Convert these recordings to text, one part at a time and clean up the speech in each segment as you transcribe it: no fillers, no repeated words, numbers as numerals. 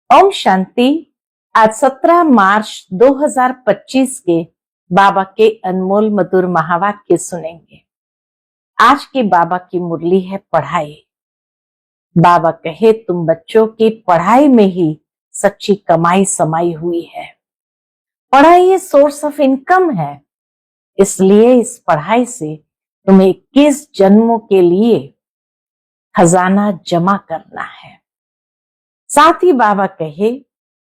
ओम शांति। आज 17 मार्च 2025 के बाबा के अनमोल मधुर महावाक्य सुनेंगे। आज की बाबा की मुरली है पढ़ाई। बाबा कहे तुम बच्चों की पढ़ाई में ही सच्ची कमाई समाई हुई है। पढ़ाई ये सोर्स ऑफ इनकम है, इसलिए इस पढ़ाई से तुम्हें 21 जन्मों के लिए खजाना जमा करना है। साथ ही बाबा कहे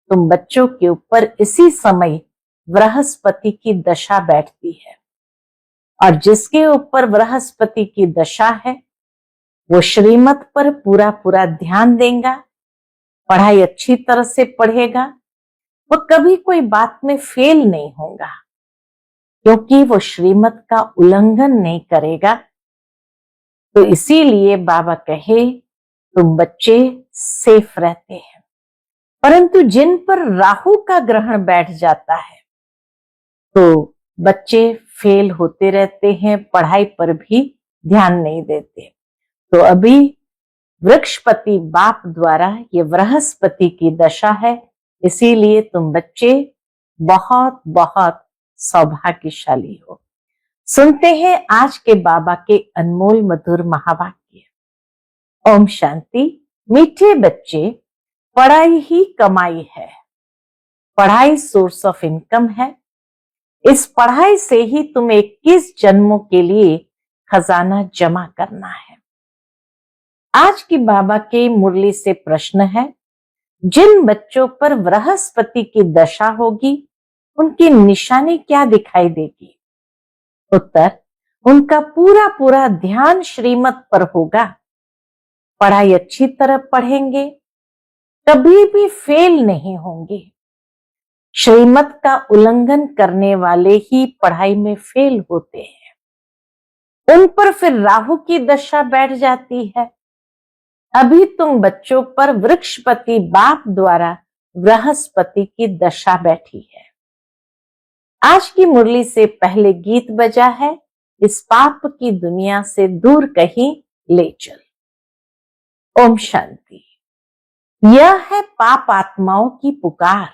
तुम बच्चों के ऊपर इसी समय बृहस्पति की दशा बैठती है, और जिसके ऊपर बृहस्पति की दशा है वो श्रीमत पर पूरा पूरा ध्यान देगा, पढ़ाई अच्छी तरह से पढ़ेगा, वो कभी कोई बात में फेल नहीं होगा, क्योंकि वो श्रीमत का उल्लंघन नहीं करेगा। तो इसीलिए बाबा कहे तुम बच्चे सेफ रहते हैं। परंतु जिन पर राहु का ग्रहण बैठ जाता है तो बच्चे फेल होते रहते हैं, पढ़ाई पर भी ध्यान नहीं देते। तो अभी वृक्षपति बाप द्वारा ये बृहस्पति की दशा है, इसीलिए तुम बच्चे बहुत बहुत सौभाग्यशाली हो। सुनते हैं आज के बाबा के अनमोल मधुर महावाक्य। ओम शांति। मीठे बच्चे, पढ़ाई ही कमाई है। पढ़ाई सोर्स ऑफ इनकम है। इस पढ़ाई से ही तुम्हें 21 जन्मों के लिए खजाना जमा करना है। आज की बाबा के मुरली से प्रश्न है, जिन बच्चों पर बृहस्पति की दशा होगी उनकी निशानी क्या दिखाई देगी? उत्तर, उनका पूरा पूरा ध्यान श्रीमत पर होगा, पढ़ाई अच्छी तरह पढ़ेंगे, कभी भी फेल नहीं होंगे। श्रीमत का उल्लंघन करने वाले ही पढ़ाई में फेल होते हैं। उन पर फिर राहु की दशा बैठ जाती है। अभी तुम बच्चों पर वृक्षपति बाप द्वारा बृहस्पति की दशा बैठी है। आज की मुरली से पहले गीत बजा है, इस पाप की दुनिया से दूर कहीं ले चल। ओम शांति। यह है पाप आत्माओं की पुकार।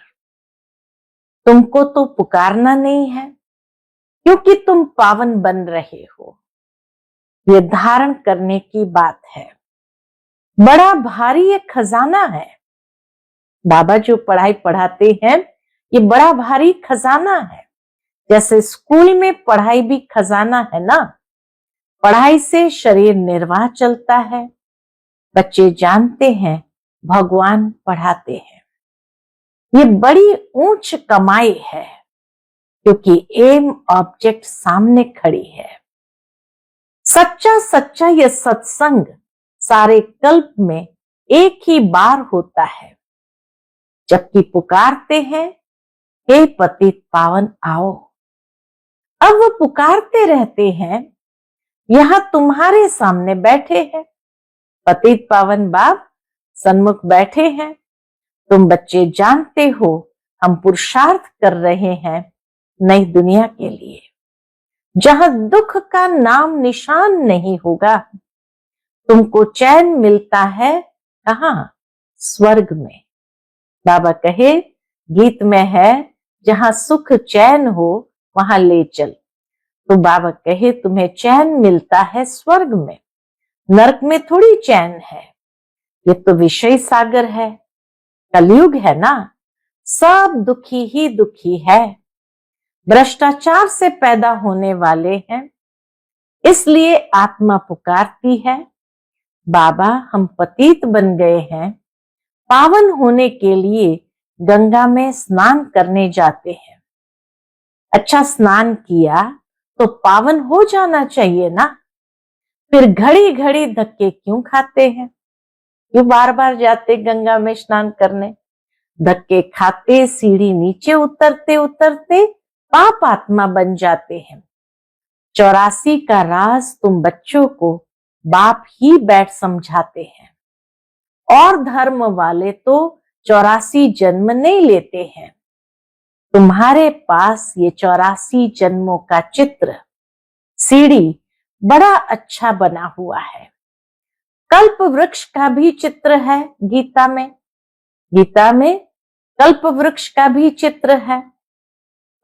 तुमको तो पुकारना नहीं है, क्योंकि तुम पावन बन रहे हो। ये धारण करने की बात है। बड़ा भारी एक खजाना है। बाबा जो पढ़ाई पढ़ाते हैं ये बड़ा भारी खजाना है। जैसे स्कूल में पढ़ाई भी खजाना है ना। पढ़ाई से शरीर निर्वाह चलता है। बच्चे जानते हैं भगवान पढ़ाते हैं। ये बड़ी ऊंच कमाई है, क्योंकि एम ऑब्जेक्ट सामने खड़ी है। सच्चा सच्चा ये सत्संग सारे कल्प में एक ही बार होता है, जबकि पुकारते हैं हे पतित पावन आओ। अब वो पुकारते रहते हैं, यहां तुम्हारे सामने बैठे हैं, पतित पावन बाप सन्मुख बैठे हैं। तुम बच्चे जानते हो हम पुरुषार्थ कर रहे हैं नई दुनिया के लिए, जहां दुख का नाम निशान नहीं होगा। तुमको चैन मिलता है कहां? स्वर्ग में। बाबा कहे गीत में है, जहां सुख चैन हो वहां ले चल। तो बाबा कहे तुम्हें चैन मिलता है स्वर्ग में, नरक में थोड़ी चैन है। ये तो विषय सागर है, कलयुग है ना। सब दुखी ही दुखी है, भ्रष्टाचार से पैदा होने वाले हैं, इसलिए आत्मा पुकारती है, बाबा हम पतित बन गए हैं, पावन होने के लिए गंगा में स्नान करने जाते हैं। अच्छा स्नान किया तो पावन हो जाना चाहिए ना। फिर घड़ी घड़ी धक्के क्यों खाते हैं? क्यों बार बार जाते गंगा में स्नान करने? धक्के खाते सीढ़ी नीचे उतरते उतरते पाप आत्मा बन जाते हैं। 84 का राज तुम बच्चों को बाप ही बैठ समझाते हैं, और धर्म वाले तो 84 जन्म नहीं लेते हैं। तुम्हारे पास ये 84 जन्मों का चित्र सीढ़ी बड़ा अच्छा बना हुआ है। कल्प वृक्ष का भी चित्र है गीता में। गीता में कल्प वृक्ष का भी चित्र है,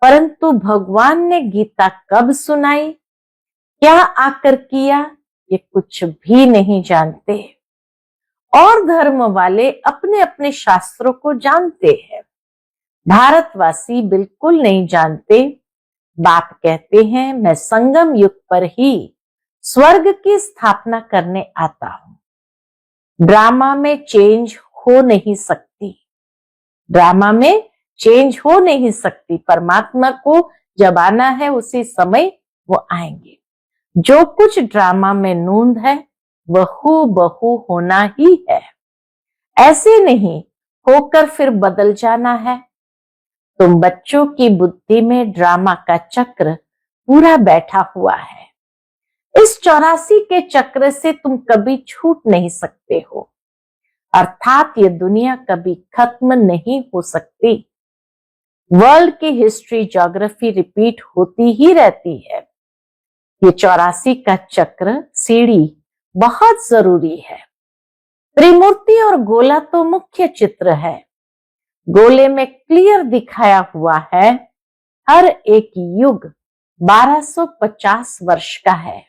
परंतु भगवान ने गीता कब सुनाई, क्या आकर किया, ये कुछ भी नहीं जानते। और धर्म वाले अपने अपने शास्त्रों को जानते हैं, भारतवासी बिल्कुल नहीं जानते। बाप कहते हैं मैं संगम युग पर ही स्वर्ग की स्थापना करने आता हूं। ड्रामा में चेंज हो नहीं सकती, ड्रामा में चेंज हो नहीं सकती। परमात्मा को जब आना है उसी समय वो आएंगे। जो कुछ ड्रामा में नूंद है वह हूबहू होना ही है, ऐसे नहीं होकर फिर बदल जाना है। तुम बच्चों की बुद्धि में ड्रामा का चक्र पूरा बैठा हुआ है। इस 84 के चक्र से तुम कभी छूट नहीं सकते हो, अर्थात ये दुनिया कभी खत्म नहीं हो सकती। वर्ल्ड की हिस्ट्री ज्योग्राफी रिपीट होती ही रहती है। ये 84 का चक्र सीढ़ी बहुत जरूरी है। त्रिमूर्ति और गोला तो मुख्य चित्र है। गोले में क्लियर दिखाया हुआ है हर एक युग 1250 वर्ष का है।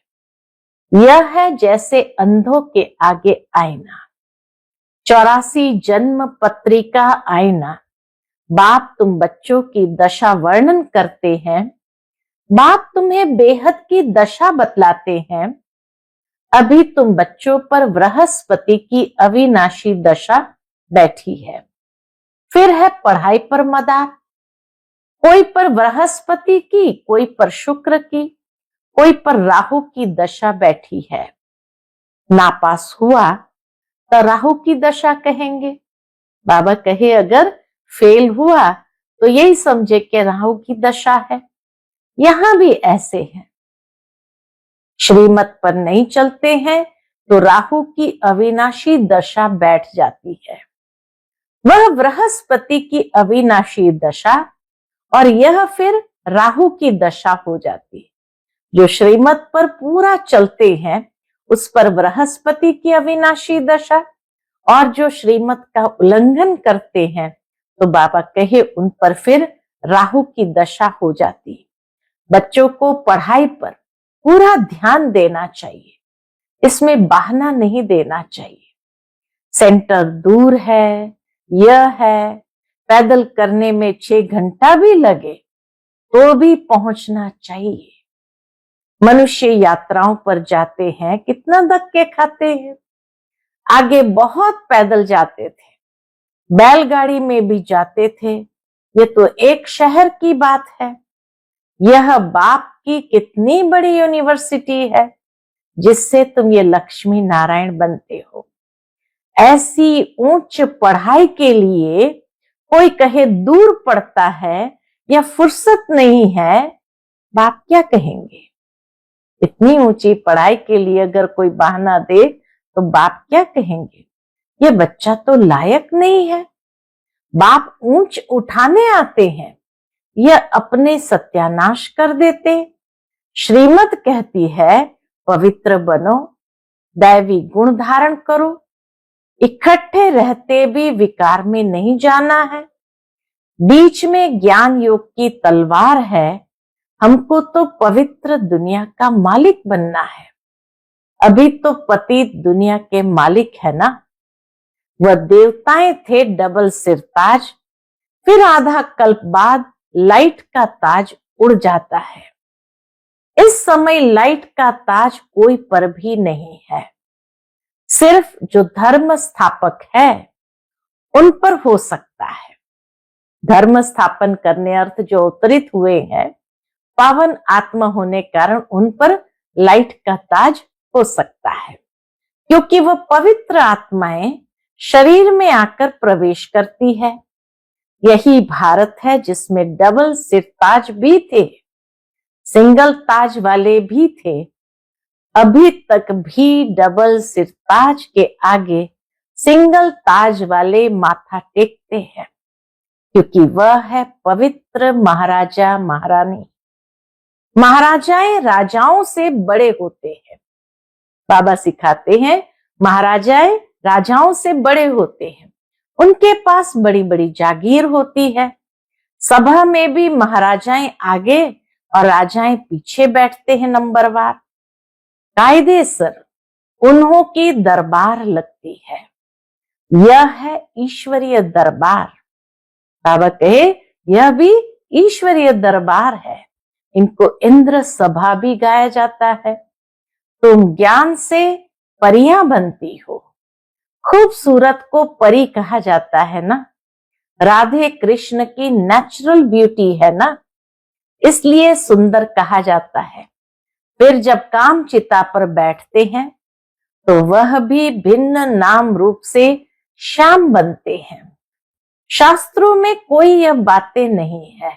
यह है जैसे अंधों के आगे आईना, 84 जन्म पत्रिका आईना। बाप तुम बच्चों की दशा वर्णन करते हैं, बाप तुम्हें बेहद की दशा बतलाते हैं। अभी तुम बच्चों पर बृहस्पति की अविनाशी दशा बैठी है। फिर है पढ़ाई पर मदार, कोई पर बृहस्पति की, कोई पर शुक्र की, कोई पर राहु की दशा बैठी है। नापास हुआ तो राहु की दशा कहेंगे। बाबा कहे अगर फेल हुआ तो यही समझे कि राहु की दशा है। यहां भी ऐसे है, श्रीमत पर नहीं चलते हैं तो राहु की अविनाशी दशा बैठ जाती है। वह बृहस्पति की अविनाशी दशा और यह फिर राहु की दशा हो जाती है। जो श्रीमत पर पूरा चलते हैं उस पर बृहस्पति की अविनाशी दशा, और जो श्रीमत का उल्लंघन करते हैं तो बाबा कहे उन पर फिर राहु की दशा हो जाती है। बच्चों को पढ़ाई पर पूरा ध्यान देना चाहिए, इसमें बहाना नहीं देना चाहिए। सेंटर दूर है, यह है, पैदल करने में 6 घंटा भी लगे तो भी पहुंचना चाहिए। मनुष्य यात्राओं पर जाते हैं, कितना धक्के खाते हैं। आगे बहुत पैदल जाते थे, बैलगाड़ी में भी जाते थे। ये तो एक शहर की बात है। यह बाप की कितनी बड़ी यूनिवर्सिटी है जिससे तुम ये लक्ष्मी नारायण बनते हो। ऐसी उच्च पढ़ाई के लिए कोई कहे दूर पड़ता है या फुर्सत नहीं है, बाप क्या कहेंगे। इतनी ऊंची पढ़ाई के लिए अगर कोई बहाना दे तो बाप क्या कहेंगे, ये बच्चा तो लायक नहीं है। बाप ऊंच उठाने आते हैं, यह अपने सत्यानाश कर देते। श्रीमत कहती है पवित्र बनो, दैवी गुण धारण करो, इकट्ठे रहते भी विकार में नहीं जाना है। बीच में ज्ञान योग की तलवार है, हमको तो पवित्र दुनिया का मालिक बनना है। अभी तो पतित दुनिया के मालिक है ना। वह देवताएं थे डबल सिर ताज, फिर आधा कल्प बाद लाइट का ताज उड़ जाता है। इस समय लाइट का ताज कोई पर भी नहीं है, सिर्फ जो धर्म स्थापक है उन पर हो सकता है। धर्म स्थापन करने अर्थ जो अवतरित हुए हैं, पावन आत्मा होने कारण उन पर लाइट का ताज हो सकता है, क्योंकि वह पवित्र आत्माएं शरीर में आकर प्रवेश करती है। यही भारत है जिसमें डबल सिर ताज भी थे, सिंगल ताज वाले भी थे। अभी तक भी डबल सिर ताज के आगे सिंगल ताज वाले माथा टेकते हैं, क्योंकि वह है पवित्र महाराजा महारानी। महाराजाएं राजाओं से बड़े होते हैं। बाबा सिखाते हैं महाराजाएं राजाओं से बड़े होते हैं। उनके पास बड़ी बड़ी जागीर होती है। सभा में भी महाराजाएं आगे और राजाएं पीछे बैठते हैं नंबरवार। कायदेसर उन्हों की दरबार लगती है। यह है ईश्वरीय दरबार। बाबा कहे यह भी ईश्वरीय दरबार है। इनको इंद्र सभा भी गाया जाता है। तुम ज्ञान से परियां बनती हो। खूबसूरत को परी कहा जाता है ना। राधे कृष्ण की नेचुरल ब्यूटी है ना, इसलिए सुंदर कहा जाता है। फिर जब काम चिता पर बैठते हैं तो वह भी भिन्न नाम रूप से श्याम बनते हैं। शास्त्रों में कोई यह बातें नहीं है।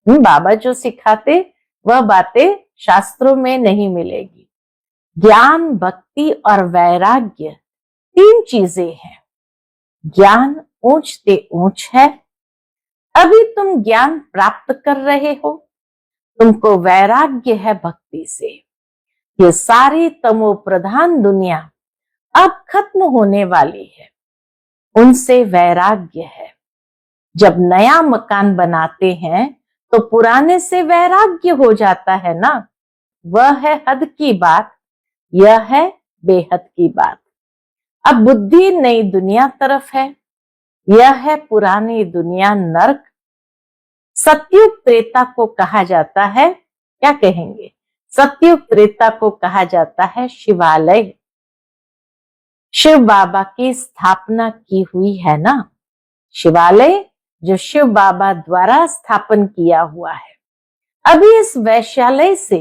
बाबा जो सिखाते वह बातें शास्त्रों में नहीं मिलेगी। ज्ञान, भक्ति और वैराग्य तीन चीजें हैं। ज्ञान ऊंचते ऊंच है। अभी तुम ज्ञान प्राप्त कर रहे हो, तुमको वैराग्य है भक्ति से। ये सारी तमो प्रधान दुनिया अब खत्म होने वाली है, उनसे वैराग्य है। जब नया मकान बनाते हैं तो पुराने से वैराग्य हो जाता है ना। वह है हद की बात, यह है बेहद की बात। अब बुद्धि नई दुनिया तरफ है, यह है पुरानी दुनिया नरक। सतयुग त्रेता को कहा जाता है, क्या कहेंगे, सतयुग त्रेता को कहा जाता है शिवालय। शिव बाबा की स्थापना की हुई है ना शिवालय, जो शिव बाबा द्वारा स्थापन किया हुआ है। अभी इस वैश्यालय से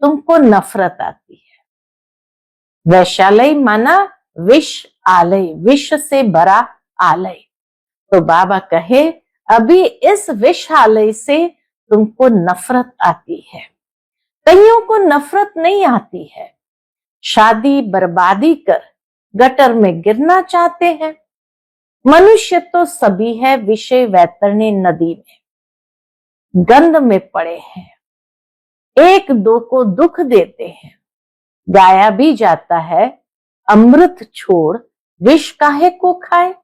तुमको नफरत आती है। वैश्यालय माना विष आलय, विष से भरा आलय। तो बाबा कहे अभी इस विषालय से तुमको नफरत आती है। कईयों को नफरत नहीं आती है, शादी बर्बादी कर गटर में गिरना चाहते हैं। मनुष्य तो सभी है विषय वैतरणी नदी में, गंध में पड़े हैं। एक दो को दुख देते हैं। गाया भी जाता है, अमृत छोड़ विष काहे को खाए।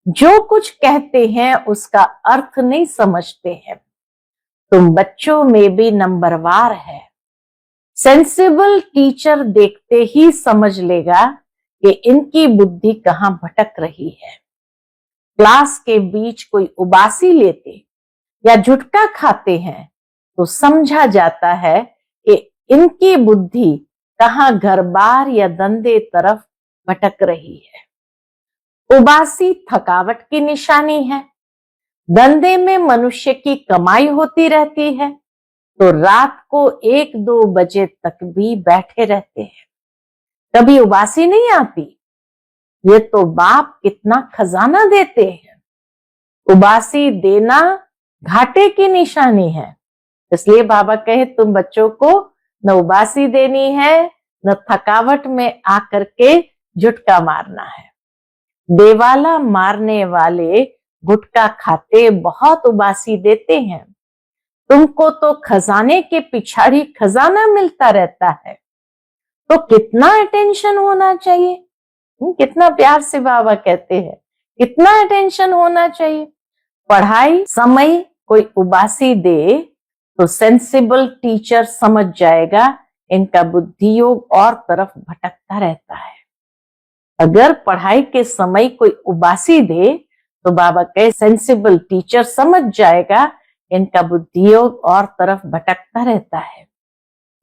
जो कुछ कहते हैं उसका अर्थ नहीं समझते हैं। तुम बच्चों में भी नंबरवार है। सेंसिबल टीचर देखते ही समझ लेगा कि इनकी बुद्धि कहां भटक रही है। क्लास के बीच कोई उबासी लेते या झुटका खाते हैं तो समझा जाता है कि इनकी बुद्धि कहां घर बार या धंधे तरफ भटक रही है। उबासी थकावट की निशानी है। धंधे में मनुष्य की कमाई होती रहती है तो रात को 1-2 बजे तक भी बैठे रहते हैं। कभी उबासी नहीं आती। ये तो बाप कितना खजाना देते हैं। उबासी देना घाटे की निशानी है। इसलिए बाबा कहे तुम बच्चों को न उबासी देनी है, न थकावट में आकर के झुटका मारना है। देवाला मारने वाले गुटखा खाते बहुत उबासी देते हैं। तुमको तो खजाने के पिछाड़ी खजाना मिलता रहता है, तो कितना अटेंशन होना चाहिए। कितना प्यार से बाबा कहते हैं, कितना अटेंशन होना चाहिए। पढ़ाई समय कोई उबासी दे तो सेंसिबल टीचर समझ जाएगा इनका बुद्धि योग और तरफ भटकता रहता है। अगर पढ़ाई के समय कोई उबासी दे तो बाबा कहे सेंसिबल टीचर समझ जाएगा इनका बुद्धि योग और तरफ भटकता रहता है।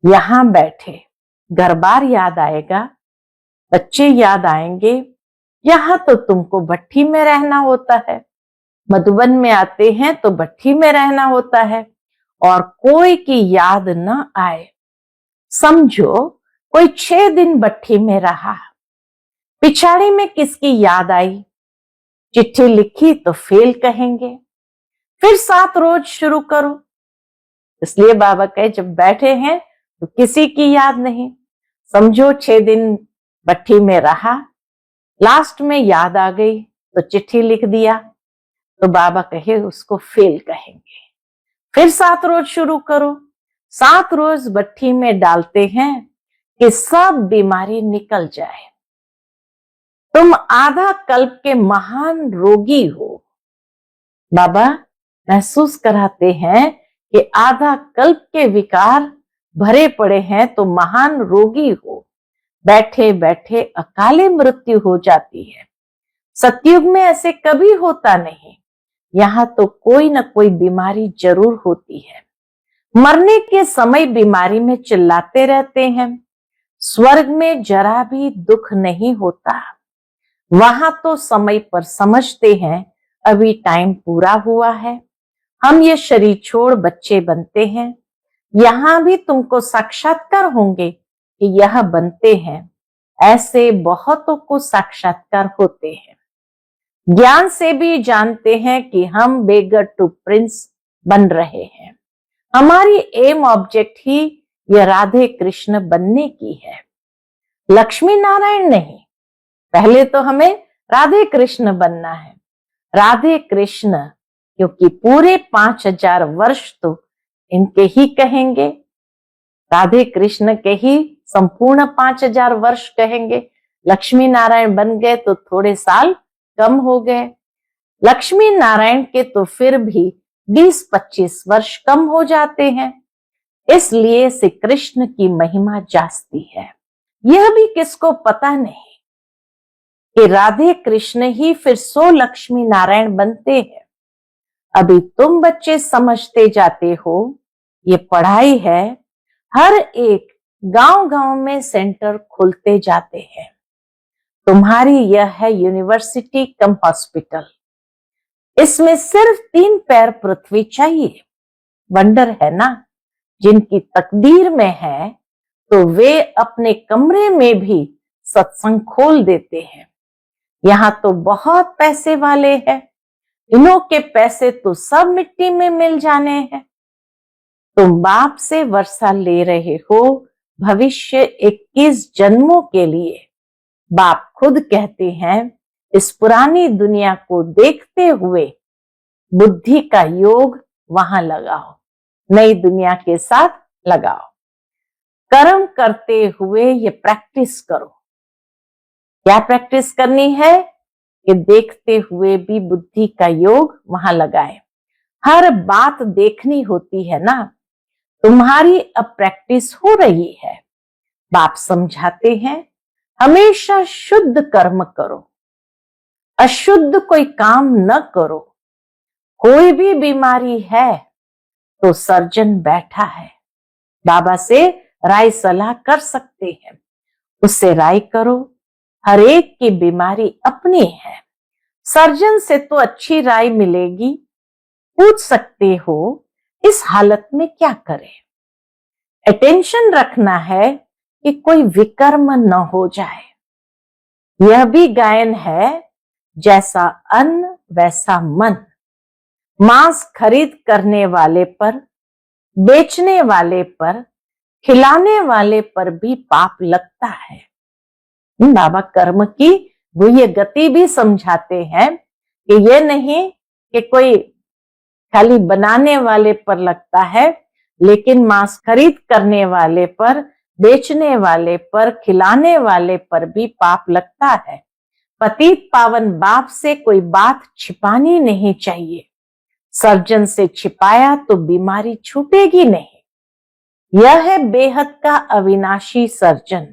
यहां बैठे घर बार याद आएगा, बच्चे याद आएंगे। यहां तो तुमको भट्ठी में रहना होता है, मधुबन में आते हैं तो भट्ठी में रहना होता है और कोई की याद न आए। समझो कोई 6 दिन भट्ठी में रहा, पिछाड़ी में किसकी याद आई, चिट्ठी लिखी तो फेल कहेंगे। फिर 7 रोज शुरू करो। इसलिए बाबा कहे जब बैठे हैं तो किसी की याद नहीं। समझो 6 दिन भट्ठी में रहा, लास्ट में याद आ गई तो चिट्ठी लिख दिया, तो बाबा कहे उसको फेल कहेंगे। फिर 7 रोज शुरू करो। 7 रोज भट्ठी में डालते हैं कि सब बीमारी निकल जाए। तुम आधा कल्प के महान रोगी हो। बाबा महसूस कराते हैं कि आधा कल्प के विकार भरे पड़े हैं तो महान रोगी हो। बैठे बैठे अकाले मृत्यु हो जाती है। सतयुग में ऐसे कभी होता नहीं। यहाँ तो कोई न कोई बीमारी जरूर होती है। मरने के समय बीमारी में चिल्लाते रहते हैं। स्वर्ग में जरा भी दुख नहीं होता। वहां तो समय पर समझते हैं अभी टाइम पूरा हुआ है, हम ये शरीर छोड़ बच्चे बनते हैं। यहाँ भी तुमको साक्षात्कार होंगे कि यह बनते हैं। ऐसे बहुतों को साक्षात्कार होते हैं। ज्ञान से भी जानते हैं कि हम बेगर टू प्रिंस बन रहे हैं। हमारी एम ऑब्जेक्ट ही यह राधे कृष्ण बनने की है, लक्ष्मी नारायण नहीं। पहले तो हमें राधे कृष्ण बनना है। राधे कृष्ण क्योंकि पूरे 5000 वर्ष तो इनके ही कहेंगे, राधे कृष्ण के ही संपूर्ण 5000 वर्ष कहेंगे। लक्ष्मी नारायण बन गए तो थोड़े साल कम हो गए। लक्ष्मी नारायण के तो फिर भी 20-25 वर्ष कम हो जाते हैं। इसलिए श्री कृष्ण की महिमा जास्ती है। यह भी किसको पता नहीं कि राधे कृष्ण ही फिर 100 लक्ष्मी नारायण बनते हैं। अभी तुम बच्चे समझते जाते हो, ये पढ़ाई है। हर एक गांव-गांव में सेंटर खुलते जाते हैं। तुम्हारी यह है यूनिवर्सिटी कम हॉस्पिटल। इसमें सिर्फ 3 पैर पृथ्वी चाहिए। वंडर है ना, जिनकी तकदीर में है तो वे अपने कमरे में भी सत्संग खोल देते हैं। यहाँ तो बहुत पैसे वाले हैं, इन्हों के पैसे तो सब मिट्टी में मिल जाने हैं। तुम बाप से वर्षा ले रहे हो भविष्य 21 जन्मों के लिए। बाप खुद कहते हैं इस पुरानी दुनिया को देखते हुए बुद्धि का योग वहां लगाओ, नई दुनिया के साथ लगाओ। कर्म करते हुए ये प्रैक्टिस करो। क्या प्रैक्टिस करनी है कि देखते हुए भी बुद्धि का योग वहां लगाए। हर बात देखनी होती है ना। तुम्हारी अब प्रैक्टिस हो रही है। बाप समझाते हैं हमेशा शुद्ध कर्म करो, अशुद्ध कोई काम न करो। कोई भी बीमारी है तो सर्जन बैठा है, बाबा से राय सलाह कर सकते हैं, उससे राय करो। हर एक की बीमारी अपनी है। सर्जन से तो अच्छी राय मिलेगी। पूछ सकते हो इस हालत में क्या करें। अटेंशन रखना है कि कोई विकर्म न हो जाए। यह भी गायन है, जैसा अन्न वैसा मन। मांस खरीद करने वाले पर, बेचने वाले पर, खिलाने वाले पर भी पाप लगता है। बाबा कर्म की गुह्य गति भी समझाते हैं कि यह नहीं कि कोई खाली बनाने वाले पर लगता है, लेकिन मांस खरीद करने वाले पर, बेचने वाले पर, खिलाने वाले पर भी पाप लगता है। पतित पावन बाप से कोई बात छिपानी नहीं चाहिए। सर्जन से छिपाया तो बीमारी छूटेगी नहीं। यह है बेहद का अविनाशी सर्जन।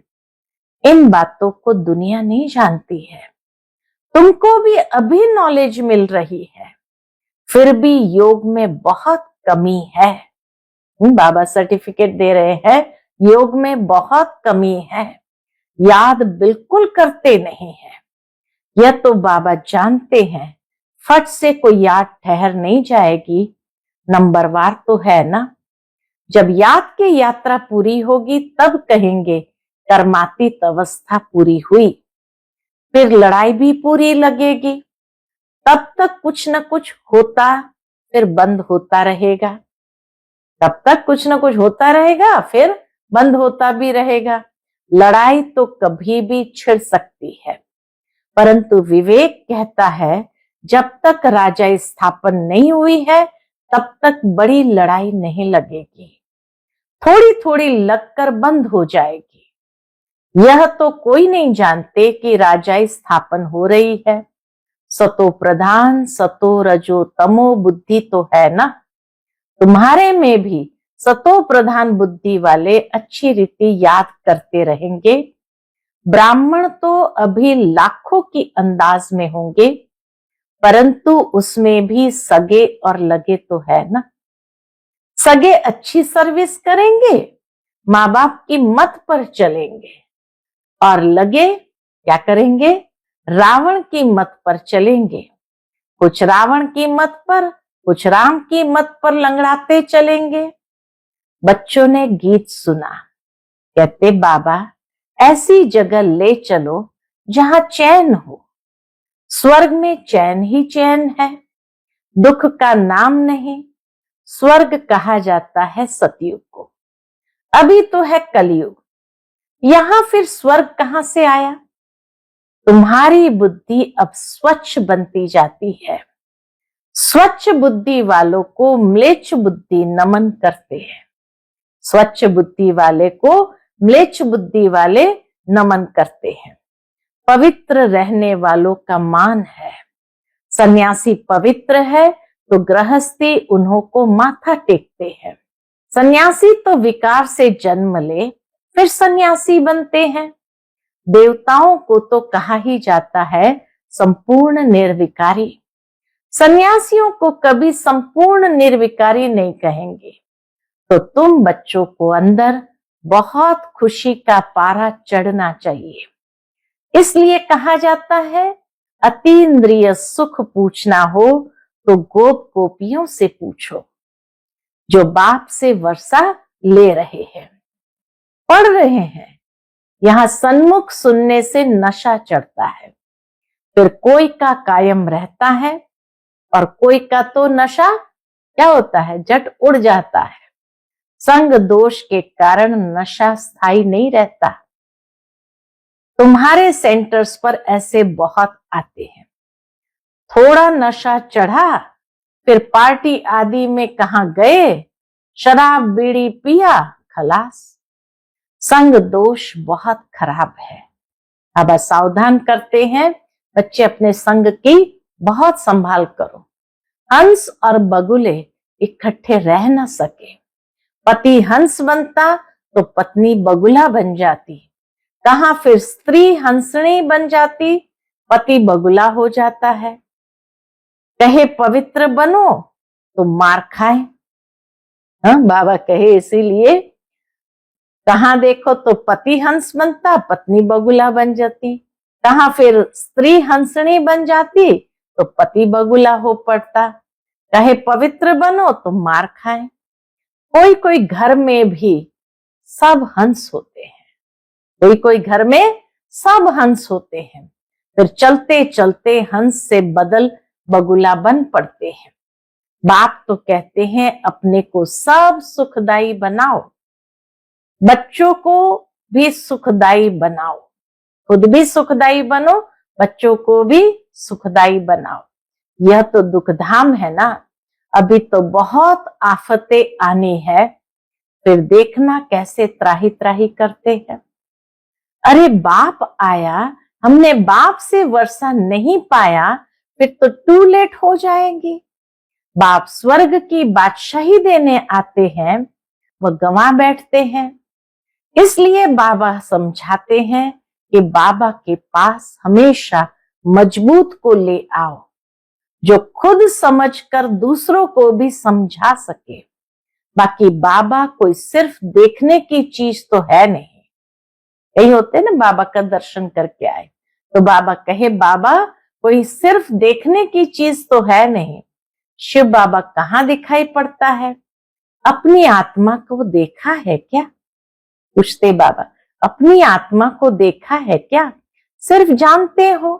इन बातों को दुनिया नहीं जानती है। तुमको भी अभी नॉलेज मिल रही है, फिर भी योग में बहुत कमी है। बाबा सर्टिफिकेट दे रहे हैं, योग में बहुत कमी है। याद बिल्कुल करते नहीं है। यह तो बाबा जानते हैं, फट से कोई याद ठहर नहीं जाएगी। नंबरवार तो है ना। जब याद की यात्रा पूरी होगी तब कहेंगे कर्मातीत अवस्था पूरी हुई। फिर लड़ाई भी पूरी लगेगी। तब तक कुछ न कुछ होता फिर बंद होता रहेगा। तब तक कुछ न कुछ होता रहेगा, फिर बंद होता भी रहेगा। लड़ाई तो कभी भी छिड़ सकती है, परंतु विवेक कहता है जब तक राजा स्थापन नहीं हुई है तब तक बड़ी लड़ाई नहीं लगेगी। थोड़ी थोड़ी लगकर बंद हो जाएगी। यह तो कोई नहीं जानते कि राजाई स्थापन हो रही है। सतो प्रधान सतो रजो तमो बुद्धि तो है ना, तुम्हारे में भी सतो प्रधान बुद्धि वाले अच्छी रीति याद करते रहेंगे। ब्राह्मण तो अभी लाखों की अंदाज में होंगे, परंतु उसमें भी सगे और लगे तो है ना। सगे अच्छी सर्विस करेंगे, माँ बाप की मत पर चलेंगे, और लगे क्या करेंगे, रावण की मत पर चलेंगे। कुछ रावण की मत पर, कुछ राम की मत पर लंगड़ाते चलेंगे। बच्चों ने गीत सुना, कहते बाबा ऐसी जगह ले चलो जहां चैन हो। स्वर्ग में चैन ही चैन है, दुख का नाम नहीं। स्वर्ग कहा जाता है सतयुग को, अभी तो है कलयुग, यहां फिर स्वर्ग कहां से आया। तुम्हारी बुद्धि अब स्वच्छ बनती जाती है। स्वच्छ बुद्धि वालों को म्लेच्छ बुद्धि नमन करते हैं। स्वच्छ बुद्धि वाले को म्लेच्छ बुद्धि वाले नमन करते हैं। पवित्र रहने वालों का मान है। सन्यासी पवित्र है तो गृहस्थी उन्हों को माथा टेकते हैं। सन्यासी तो विकार से जन्म ले फिर सन्यासी बनते हैं। देवताओं को तो कहा ही जाता है संपूर्ण निर्विकारी। सन्यासियों को कभी संपूर्ण निर्विकारी नहीं कहेंगे। तो तुम बच्चों को अंदर बहुत खुशी का पारा चढ़ना चाहिए। इसलिए कहा जाता है अतीन्द्रिय सुख पूछना हो तो गोप गोपियों से पूछो, जो बाप से वर्षा ले रहे हैं, पढ़ रहे हैं। यहां सन्मुख सुनने से नशा चढ़ता है, फिर कोई का कायम रहता है और कोई का तो नशा क्या होता है, झट उड़ जाता है। संग दोष के कारण नशा स्थायी नहीं रहता। तुम्हारे सेंटर्स पर ऐसे बहुत आते हैं। थोड़ा नशा चढ़ा, फिर पार्टी आदि में कहां गए, शराब बीड़ी पिया, खलास। संग दोष बहुत खराब है। अब सावधान करते हैं, बच्चे अपने संग की बहुत संभाल करो। हंस और बगुले इकट्ठे रह न सके। पति हंस बनता तो पत्नी बगुला बन जाती। कहां फिर स्त्री हंसनी बन जाती, पति बगुला हो जाता है। कहे पवित्र बनो तो मार खाए। हाँ, बाबा कहे इसीलिए कहां देखो तो पति हंस बनता, पत्नी बगुला बन जाती। कहां फिर स्त्री हंसनी बन जाती तो पति बगुला हो पड़ता। कहे पवित्र बनो तो मार खाए। कोई कोई घर में भी सब हंस होते हैं, कोई कोई घर में सब हंस होते हैं, फिर चलते चलते हंस से बदल बगुला बन पड़ते हैं। बाप तो कहते हैं अपने को सब सुखदाई बनाओ, बच्चों को भी सुखदाई बनाओ, खुद भी सुखदाई बनो, बच्चों को भी सुखदाई बनाओ। यह तो दुखधाम है ना, अभी तो बहुत आफतें आनी है, फिर देखना कैसे त्राही त्राही करते हैं। अरे बाप आया, हमने बाप से वर्षा नहीं पाया, फिर तो टू लेट हो जाएंगी। बाप स्वर्ग की बादशाही देने आते हैं, वह गंवा बैठते हैं। इसलिए बाबा समझाते हैं कि बाबा के पास हमेशा मजबूत को ले आओ, जो खुद समझकर दूसरों को भी समझा सके। बाकी बाबा कोई सिर्फ देखने की चीज तो है नहीं। यही होते ना, बाबा का दर्शन करके आए तो बाबा कहे बाबा कोई सिर्फ देखने की चीज तो है नहीं। शिव बाबा कहाँ दिखाई पड़ता है? अपनी आत्मा को देखा है क्या? पूछते बाबा, अपनी आत्मा को देखा है क्या? सिर्फ जानते हो,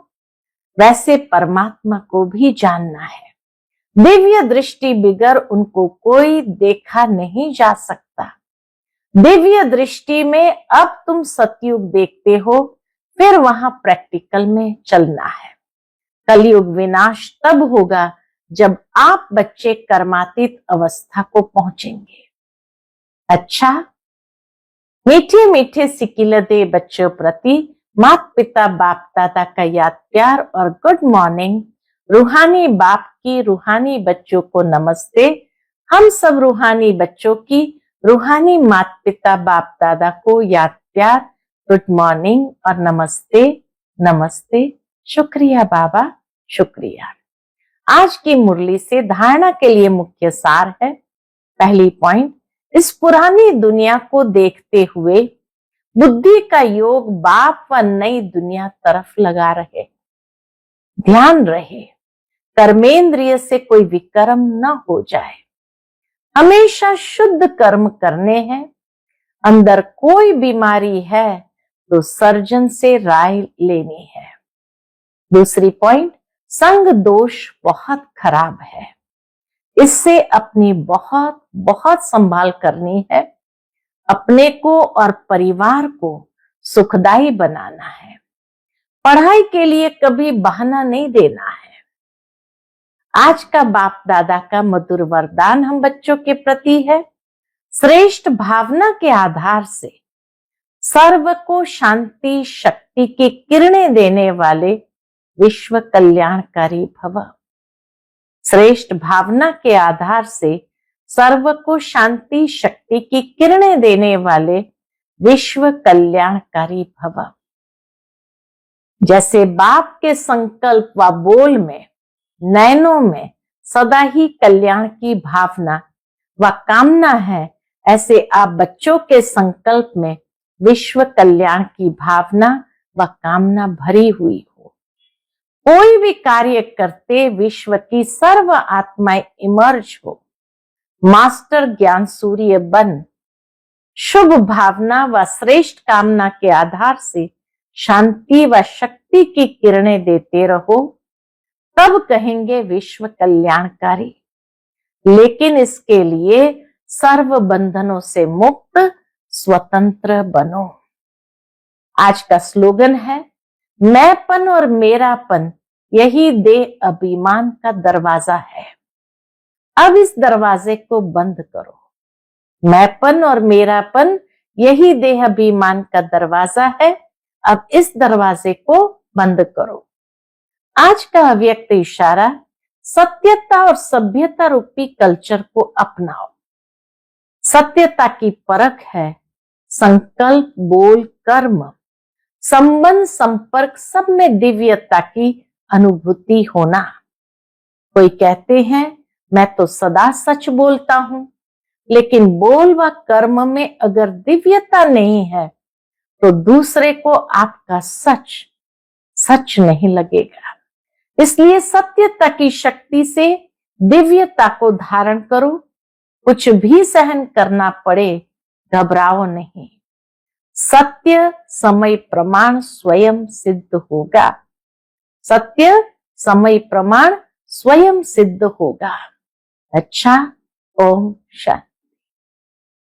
वैसे परमात्मा को भी जानना है। दिव्य दृष्टि बिगर उनको कोई देखा नहीं जा सकता। दिव्य दृष्टि में अब तुम सतयुग देखते हो, फिर वहां प्रैक्टिकल में चलना है। कलयुग विनाश तब होगा जब आप बच्चे कर्मातीत अवस्था को पहुंचेंगे। अच्छा, मीठे मीठे सिकिलते बच्चों प्रति माता पिता बाप दादा का याद प्यार और गुड मॉर्निंग। रूहानी बाप की रूहानी बच्चों को नमस्ते। हम सब रूहानी बच्चों की रूहानी माता पिता बाप दादा को याद प्यार, गुड मॉर्निंग और नमस्ते नमस्ते। शुक्रिया बाबा, शुक्रिया। आज की मुरली से धारणा के लिए मुख्य सार है। पहली पॉइंट, इस पुरानी दुनिया को देखते हुए बुद्धि का योग बाप व नई दुनिया तरफ लगा रहे। ध्यान रहे कर्मेंद्रिय से कोई विकर्म न हो जाए। हमेशा शुद्ध कर्म करने हैं। अंदर कोई बीमारी है तो सर्जन से राय लेनी है। दूसरी पॉइंट, संग दोष बहुत खराब है। इससे अपनी बहुत बहुत संभाल करनी है। अपने को और परिवार को सुखदायी बनाना है। पढ़ाई के लिए कभी बहाना नहीं देना है। आज का बाप दादा का मधुर वरदान हम बच्चों के प्रति है। श्रेष्ठ भावना के आधार से सर्व को शांति शक्ति की किरणें देने वाले विश्व कल्याणकारी भव। श्रेष्ठ भावना के आधार से सर्व को शांति शक्ति की किरणें देने वाले विश्व कल्याणकारी भव। जैसे बाप के संकल्प व बोल में, नयनों में सदा ही कल्याण की भावना व कामना है, ऐसे आप बच्चों के संकल्प में विश्व कल्याण की भावना व कामना भरी हुई हो। कोई भी कार्य करते विश्व की सर्व आत्माएं इमर्ज हो। मास्टर ज्ञान सूर्य बन शुभ भावना व श्रेष्ठ कामना के आधार से शांति व शक्ति की किरणें देते रहो, तब कहेंगे विश्व कल्याणकारी। लेकिन इसके लिए सर्व बंधनों से मुक्त स्वतंत्र बनो। आज का स्लोगन है, मैंपन और मेरापन यही देह अभिमान का दरवाजा है। अब इस दरवाजे को बंद करो। मैंपन और मेरापन यही देह अभिमान का दरवाजा है। अब इस दरवाजे को बंद करो। आज का अव्यक्त इशारा, सत्यता और सभ्यता रूपी कल्चर को अपनाओ। सत्यता की परख है संकल्प, बोल, कर्म, संबंध, संपर्क सब में दिव्यता की अनुभूति होना। कोई कहते हैं मैं तो सदा सच बोलता हूं, लेकिन बोल व कर्म में अगर दिव्यता नहीं है तो दूसरे को आपका सच सच नहीं लगेगा। इसलिए सत्यता की शक्ति से दिव्यता को धारण करो। कुछ भी सहन करना पड़े, घबराओ नहीं। सत्य समय प्रमाण स्वयं सिद्ध होगा। सत्य समय प्रमाण स्वयं सिद्ध होगा। अच्छा, ओम शांति।